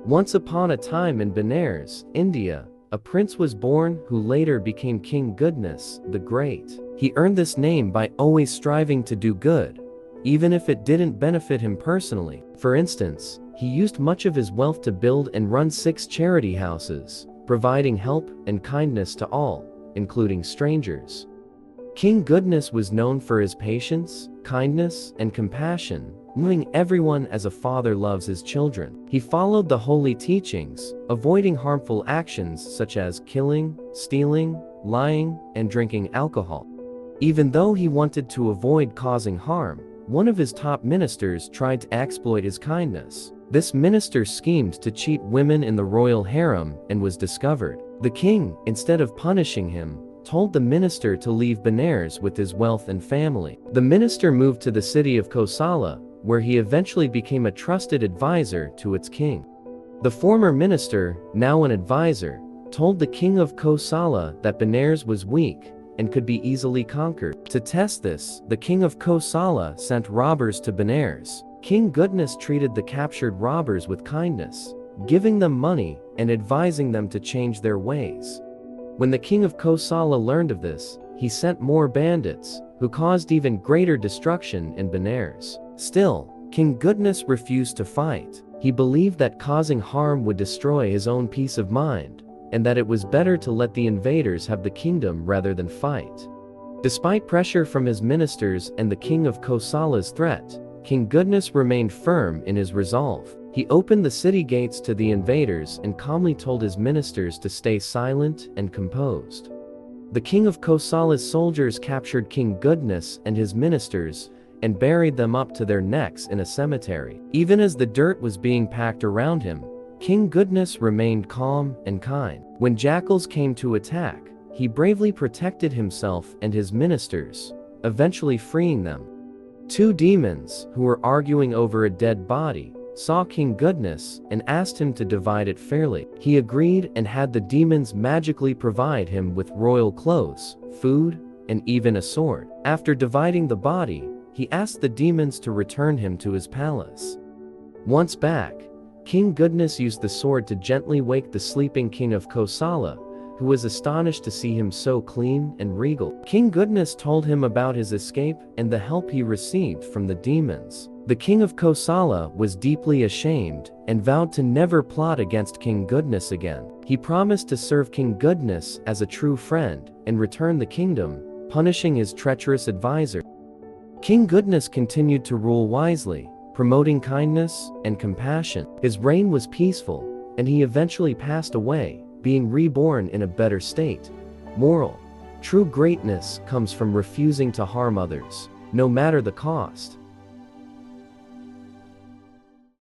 Once upon a time in Benares, India, a prince was born who later became King Goodness the Great. He earned this name by always striving to do good, even if it didn't benefit him personally. For instance, he used much of his wealth to build and run 6 charity houses, providing help and kindness to all, including strangers. King Goodness was known for his patience, kindness, and compassion, loving everyone as a father loves his children. He followed the holy teachings, avoiding harmful actions such as killing, stealing, lying, and drinking alcohol. Even though he wanted to avoid causing harm, one of his top ministers tried to exploit his kindness. This minister schemed to cheat women in the royal harem and was discovered. The king, instead of punishing him, told the minister to leave Benares with his wealth and family. The minister moved to the city of Kosala, where he eventually became a trusted advisor to its king. The former minister, now an advisor, told the king of Kosala that Benares was weak and could be easily conquered. To test this, the king of Kosala sent robbers to Benares. King Goodness treated the captured robbers with kindness, giving them money and advising them to change their ways. When the king of Kosala learned of this, he sent more bandits, who caused even greater destruction in Benares. Still, King Goodness refused to fight. He believed that causing harm would destroy his own peace of mind, and that it was better to let the invaders have the kingdom rather than fight. Despite pressure from his ministers and the king of Kosala's threat, King Goodness remained firm in his resolve. He opened the city gates to the invaders and calmly told his ministers to stay silent and composed. The king of Kosala's soldiers captured King Goodness and his ministers and buried them up to their necks in a cemetery. Even as the dirt was being packed around him, King Goodness remained calm and kind. When jackals came to attack, he bravely protected himself and his ministers, eventually freeing them. 2 demons, who were arguing over a dead body, saw King Goodness and asked him to divide it fairly. He agreed and had the demons magically provide him with royal clothes, food, and even a sword. After dividing the body, he asked the demons to return him to his palace. Once back, King Goodness used the sword to gently wake the sleeping king of Kosala, who was astonished to see him so clean and regal. King Goodness told him about his escape and the help he received from the demons. The king of Kosala was deeply ashamed and vowed to never plot against King Goodness again. He promised to serve King Goodness as a true friend and return the kingdom, punishing his treacherous advisor. King Goodness continued to rule wisely, promoting kindness and compassion. His reign was peaceful, and he eventually passed away, being reborn in a better state. Moral: true greatness comes from refusing to harm others, no matter the cost.